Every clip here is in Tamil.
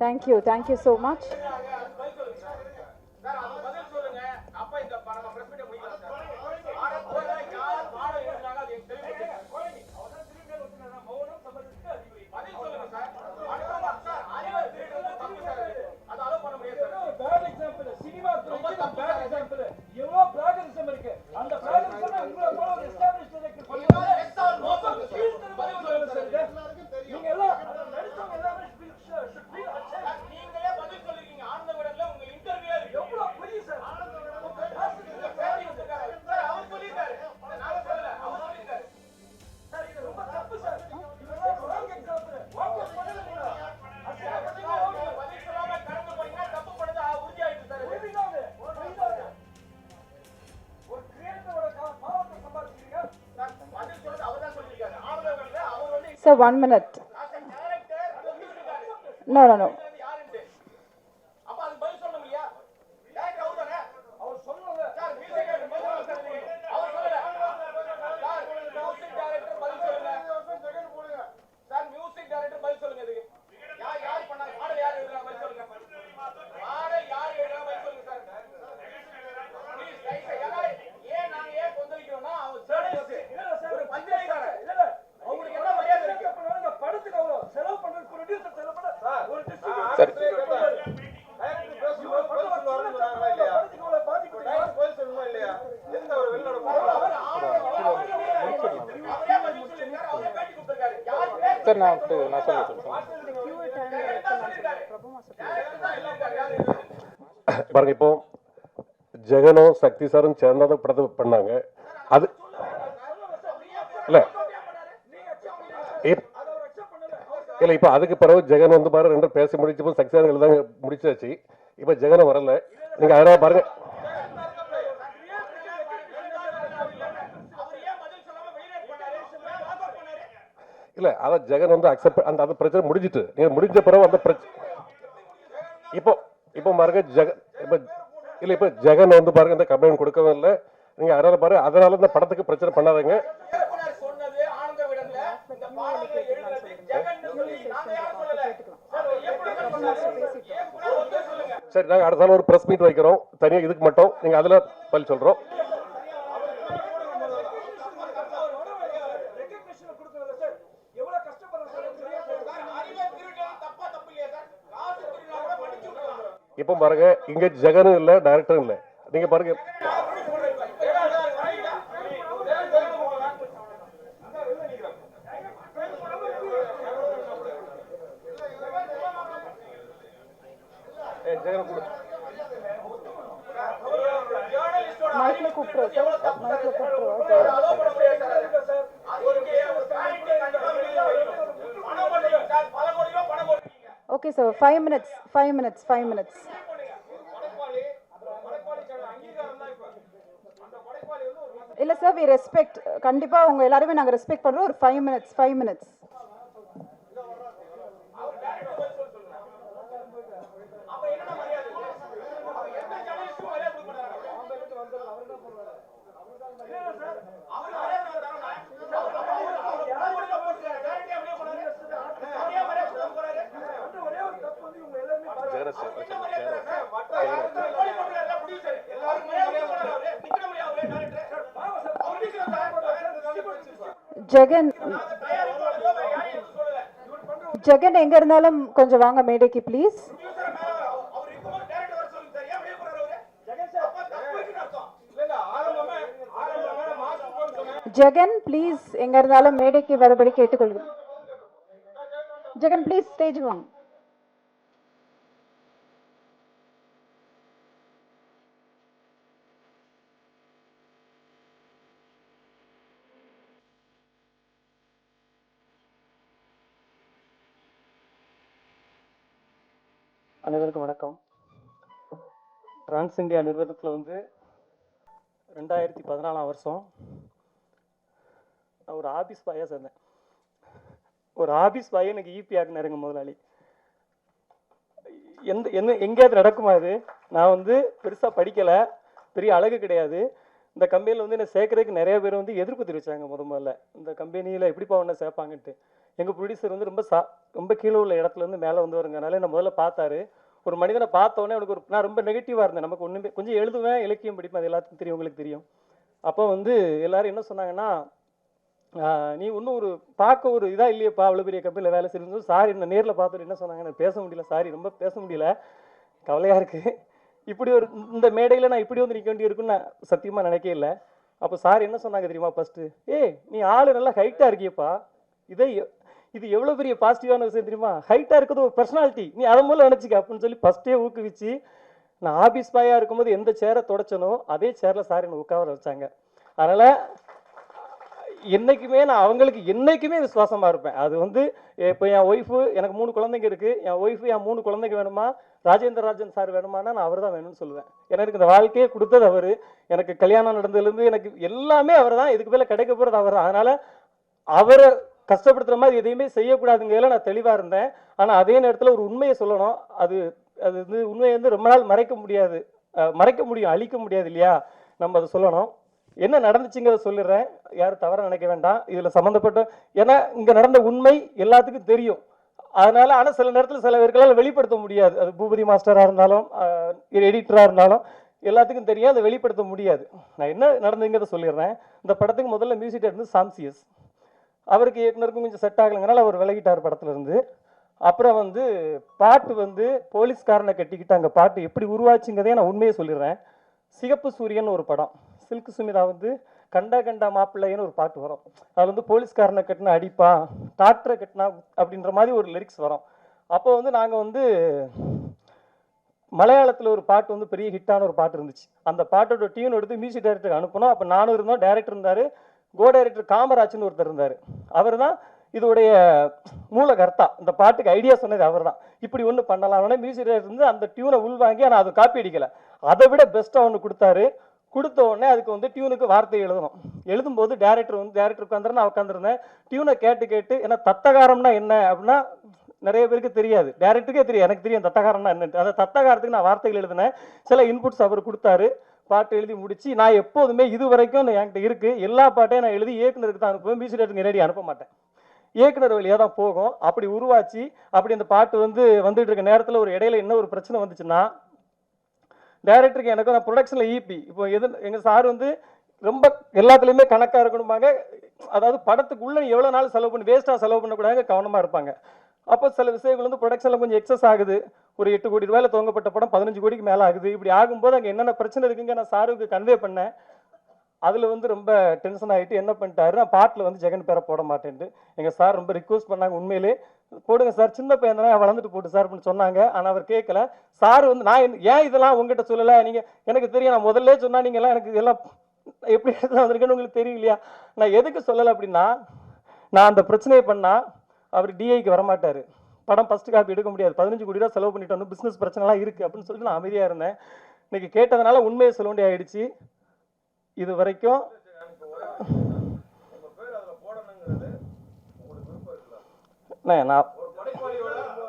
Thank you so much. Sir, 1 minute. No. பாருங்க, இப்போ ஜெகனும் சக்தி சாரும் சேர்ந்ததை படத்தை பண்ணாங்க. அது இல்ல இல்ல இப்ப அதுக்கு பிறகு ஜெகன் வந்து பாரு ரெண்டும் பேசி முடிச்சு சக்தி சார் எழுதாங்க முடிச்சாச்சு. இப்ப ஜெகனை வரல. நீங்க அதனால பாருங்க, இல்ல அத ஜெகன் வந்து அக்செப்ட் அந்த பிரச்சனை முடிஞ்சிட்டு நீங்க முடிஞ்ச பிறகு அந்த பிரச்சனை இப்போ பாருங்க இப்ப ஜெகன் வந்து பாருங்க இந்த கம்ப்ளைண்ட் கொடுக்கவே இல்லை. நீங்க அதனால இந்த படத்துக்கு பிரச்சனை பண்ணாதீங்க. சரி, நாங்க அடுத்த ஒரு பிரஸ் மீட் வைக்கிறோம் தனியா இதுக்கு மட்டும். நீங்க அதுல பதில் சொல்றோம். இப்ப பாருங்க, இங்க ஜெகனும் இல்ல டைரக்டரும் இல்ல. நீங்க பாருங்க, Okay, sir. 5 minutes. இல்ல சார், we respect. கண்டிப்பா உங்க எல்லாரையுமே நாங்க ரெஸ்பெக்ட் பண்றோம். ஒரு 5 minutes. ஜெகன் எங்க இருந்தாலும் கொஞ்சம் வாங்க மேடைக்கு ப்ளீஸ். ஜெகன் ப்ளீஸ் எங்க இருந்தாலும் மேடைக்கு வரும்படி கேட்டுக்கொள்கிறேன். ஜெகன் ப்ளீஸ் ஸ்டேஜ் வாங்க. அனைவருக்கும் வணக்கம். டிரான்ஸ் இந்தியா நிறுவனத்தில் வந்து 2014 வருஷம் நான் ஒரு ஆஃபீஸ் பாயாக சேர்ந்தேன். ஒரு ஆஃபீஸ் பாயை எனக்கு ஈபி ஆக்குனாருங்க முதலாளி. எங்கேயாவது நடக்குமா இது? நான் வந்து பெருசாக படிக்கலை, பெரிய அழகு கிடையாது. இந்த கம்பெனியில் வந்து என்னை சேர்க்கறதுக்கு நிறைய பேர் வந்து எதிர்ப்பு தெரிவிச்சாங்க முதல்ல. இந்த கம்பெனியில் எப்படிப்பா உன்னை சேர்ப்பாங்கன்ட்டு. எங்கள் ப்ரொடியூசர் வந்து ரொம்ப கீழே உள்ள இடத்துலேருந்து மேலே வந்து வருங்கனால என்னை முதல்ல பார்த்தாரு. ஒரு மனிதனை பார்த்த உடனே அவனுக்கு நான் ரொம்ப நெகட்டிவாக இருந்தேன். நமக்கு ஒன்றுமே கொஞ்சம் எழுதுவேன், இலக்கியம் படிப்பேன், அது எல்லாத்துக்கும் தெரியும், உங்களுக்கு தெரியும். அப்போ வந்து எல்லாரும் என்ன சொன்னாங்கன்னா, நீ இன்னும் ஒரு பார்க்க ஒரு இதாக இல்லையப்பா, அவ்வளோ பெரிய கம்பெனியில் வேலை செய்யணும். சாரி, என்ன நேரில் பார்த்துட்டு என்ன சொன்னாங்க, எனக்கு பேச முடியல, சாரி, ரொம்ப பேச முடியல, கவலையாக இருக்குது. இப்படி ஒரு இந்த மேடையில் நான் இப்படி வந்து நிற்க வேண்டி இருக்குன்னு நான் சத்தியமாக நினைக்கவே இல்லை. அப்போ சார் என்ன சொன்னாங்க தெரியுமா ஃபஸ்ட்டு, நீ ஆள் நல்லா ஹைட்டாக இருக்கியப்பா, இது எவ்வளோ பெரிய பாசிட்டிவான விஷயம் தெரியுமா, ஹைட்டாக இருக்கிறது ஒரு பர்சனாலிட்டி, நீ அதை மூலம் நினச்சிக்க அப்படின்னு சொல்லி ஃபஸ்ட்டே ஊக்குவிச்சு, நான் ஆஃபீஸ் பாயாக இருக்கும்போது எந்த சேரை தொடச்சனோ அதே சேரில் சார் என்னை உட்கார வச்சாங்க. அதனால் என்றைக்குமே நான் அவங்களுக்கு என்றைக்குமே விசுவாசமாக இருப்பேன். அது வந்து இப்போ என் ஒய்ஃபு, எனக்கு 3 குழந்தைங்க இருக்குது, என் ஒய்ஃபு என் 3 குழந்தைங்க வேணுமா, ராஜேந்திர ராஜன் சார் வேணுமானா நான் அவர் தான் வேணும்னு சொல்லுவேன். எனக்கு இந்த வாழ்க்கையே கொடுத்தது அவர், எனக்கு கல்யாணம் நடந்ததுலேருந்து எனக்கு எல்லாமே அவர் தான், இதுக்கு மேலே கிடைக்க போகிறது அவர் தான். அதனால் அவரை கஷ்டப்படுத்துகிற மாதிரி எதையுமே செய்யக்கூடாதுங்கிறதுல நான் தெளிவாக இருந்தேன். ஆனால் அதே நேரத்தில் ஒரு உண்மையை சொல்லணும். அது வந்து உண்மையை வந்து ரொம்ப நாள் மறைக்க முடியாது, மறைக்க முடியும், அழிக்க முடியாது இல்லையா, நம்ம அதை சொல்லணும். என்ன நடந்துச்சுங்கிறத சொல்லிடுறேன், யாரும் தவற நினைக்க வேண்டாம் இதில் சம்மந்தப்பட்ட. ஏன்னா இங்கே நடந்த உண்மை எல்லாத்துக்கும் தெரியும். அதனால் ஆனால் சில நேரத்தில் சில பேர்களால் வெளிப்படுத்த முடியாது. அது பூபதி மாஸ்டராக இருந்தாலும் எடிட்டராக இருந்தாலும் எல்லாத்துக்கும் தெரியும், அதை வெளிப்படுத்த முடியாது. நான் என்ன நடந்துங்கிறத சொல்லிடுறேன். இந்த படத்துக்கு முதல்ல மியூசிக் டைரக்டர் சாம்சியஸ், அவருக்கு இயக்குனருக்கும் கொஞ்சம் செட் ஆகலைங்கனால அவர் விலகிட்டார் படத்துலேருந்து. அப்புறம் வந்து பாட்டு வந்து போலீஸ்காரனை கட்டிக்கிட்டு அங்கே பாட்டு எப்படி உருவாச்சுங்கிறதே நான் உண்மையை சொல்லிடுறேன். சிகப்பு சூரியன் ஒரு படம், சில்க் சுமிதா வந்து கண்டா கண்டா மாப்பிள்ளைன்னு ஒரு பாட்டு வரும். அதில் வந்து போலீஸ்காரனை கட்டினா அடிப்பா, டாக்டரை கட்டினா அப்படின்ற மாதிரி ஒரு லிரிக்ஸ் வரும். அப்போ வந்து நாங்கள் வந்து மலையாளத்தில் ஒரு பாட்டு வந்து பெரிய ஹிட்டான ஒரு பாட்டு இருந்துச்சு. அந்த பாட்டோட டியூன் எடுத்து மியூசிக் டைரக்டருக்கு அனுப்பணும். அப்போ நானும் இருந்தோம், டைரக்டர் இருந்தார், கோ டைரக்டர் காமராஜ்னு ஒருத்தர் இருந்தார். அவர் தான் இதோடைய மூலகர்த்தா, இந்த பாட்டுக்கு ஐடியா சொன்னது அவர் தான். இப்படி ஒன்று பண்ணலாம், உடனே மியூசிக் டைரக்டர் வந்து அந்த டியூனை உள்வாங்கி, ஆனால் அது காப்பி அடிக்கலை, அதை விட பெஸ்ட்டாக ஒன்று கொடுத்தாரு. கொடுத்த உடனே அதுக்கு வந்து டியூனுக்கு வார்த்தை எழுதணும். எழுதும்போது டேரக்டர் உட்காந்துருந்தேன், நான் உட்காந்துருந்தேன். டியூனை கேட்டு ஏன்னா தத்தகாரம்னா என்ன அப்படின்னா நிறைய பேருக்கு தெரியாது, டேரக்டருக்கே தெரியும், எனக்கு தெரியும் தத்தகாரம்னா என்னட்டு. அந்த தத்தகாரத்துக்கு நான் வார்த்தைகள் எழுதினேன், சில இன்புட்ஸ் அவர் கொடுத்தாரு, பாட்டு எழுதி முடிச்சு. நான் எப்போதுமே இது வரைக்கும் என்கிட்ட இருக்குது எல்லா பாட்டையும் நான் எழுதி இயக்குனருக்கு தான் அனுப்புவேன், மியூசிக் டைரக்டருக்கு நேரடி அனுப்ப மாட்டேன், இயக்குனர் வழியாக தான் போகும். அப்படி உருவாச்சு. அப்படி அந்த பாட்டு வந்து வந்துட்டு இருக்க நேரத்தில் ஒரு இடையில என்ன ஒரு பிரச்சனை வந்துச்சுன்னா, டைரக்டருக்கு எனக்கும் நான் ப்ரொடக்ஷனில் ஈபி இப்போ எங்கள் சார் வந்து ரொம்ப எல்லாத்துலேயுமே கணக்காக இருக்கணுமாங்க. அதாவது படத்துக்குள்ளே எவ்வளோ நாள் செலவு பண்ணி வேஸ்ட்டாக செலவு பண்ணக்கூடாது, கவனமாக இருப்பாங்க. அப்போ சில விஷயங்கள் வந்து ப்ரொடக்ஷனில் கொஞ்சம் எக்ஸஸ் ஆகுது. ஒரு 8 கோடி ரூபாயில் துவங்கப்பட்ட படம் 15 கோடிக்கு மேலே ஆகுது. இப்படி ஆகும்போது அங்கே என்னென்ன பிரச்சனை இருக்குங்க நான் சாருக்கு கன்வே பண்ணேன். அதில் வந்து ரொம்ப டென்ஷன் ஆகிட்டு என்ன பண்ணிட்டாரு, நான் பாட்டில் வந்து ஜெகன் பேரை போட மாட்டேன்ட்டு எங்கள் சார் ரொம்ப ரிக்வஸ்ட் பண்ணாங்க, உண்மையிலே போடுங்க சார், சின்ன பையன் தானே வளர்ந்துட்டு போட்டு சார் அப்படின்னு சொன்னாங்க. ஆனால் அவர் கேட்கல. சார் வந்து நான் ஏன் இதெல்லாம் உங்ககிட்ட சொல்லலை, நீங்கள் எனக்கு தெரியும், நான் முதல்ல சொன்னால் நீங்கள்லாம் எனக்கு எல்லாம் எப்படி வந்திருக்கேன்னு உங்களுக்கு தெரியும் இல்லையா. நான் எதுக்கு சொல்லலை அப்படின்னா, நான் அந்த பிரச்சனையை பண்ணால் அவர் டிஐக்கு வரமாட்டார், படம் ஃபஸ்ட்டு காப்பி எடுக்க முடியாது, 15 கோடி ரூபா செலவு பண்ணிட்டு வந்து பிஸ்னஸ் பிரச்சனைலாம் இருக்குது அப்படின்னு சொல்லிட்டு நான் அமைதியாக இருந்தேன். இன்னைக்கு கேட்டதுனால உண்மையை சொல்ல வேண்டிய ஆயிடுச்சு. இது வரைக்கும் நான்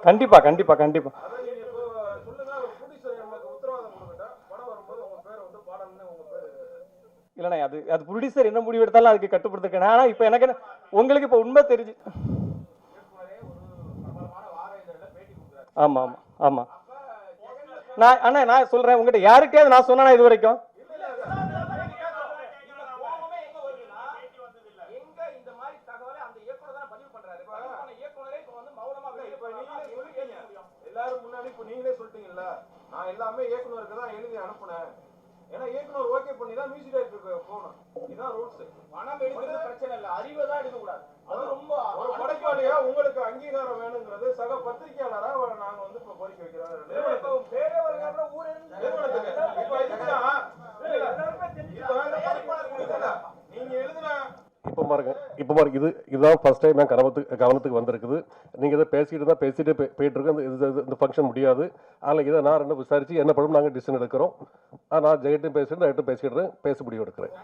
கண்டிப்பா கண்டிப்பா கண்டிப்பா இல்லைண்ணா, அது ப்ரொடியூசர் என்ன முடிவு எடுத்தாலும் அதுக்கு கட்டுப்படுத்திருக்கேன். ஆனால் இப்போ எனக்கு உங்களுக்கு இப்போ உண்மை தெரிஞ்சு. ஆமாம் ஆமாம் ஆமாம். நான் சொல்கிறேன் உங்கள்கிட்ட, யாருக்கே நான் சொன்னேன்னா இது வரைக்கும் எல்லாரும் முன்னாடி இப்ப நீங்களே சொல்லிட்டீங்கல்ல, நான் எல்லாமே இயக்குனருக்கு தான் எழுதி அனுப்புனேன். ஏன்னா இயக்குனர் ஓகே பண்ணி தான் மியூசிக் டைரக்டருக்கு போகணும். இதுதான் ரூல்ஸ். பணம் எடுக்கிறது பிரச்சனை இல்ல, அறிவை தான் எடுக்க கூடாது. அது ரொம்ப ஒரு படைப்பாளியா உங்களுக்கு அங்கீகாரம் வேணுங்கிறது சக பத்திரிகையாளரா நாங்க வந்து இப்ப கோரிக்கை வைக்கிறோம். நீங்க எழுதுன இப்போ பாருங்க இதுதான் ஃபர்ஸ்ட் டைம் என் கவனத்துக்கு வந்திருக்குது. நீங்கள் இதை பேசிட்டு போயிட்டு இருக்கோம். இந்த ஃபங்க்ஷன் முடியாது. அதில் இதை நான் ரெண்டும் விசாரித்து என்ன படம் நாங்கள் டிசிஷன் எடுக்கிறோம். நான் ஜெயட்டும் பேசிட்டு பேசிக்கிட்டு பேச முடிவு எடுக்கிறேன்.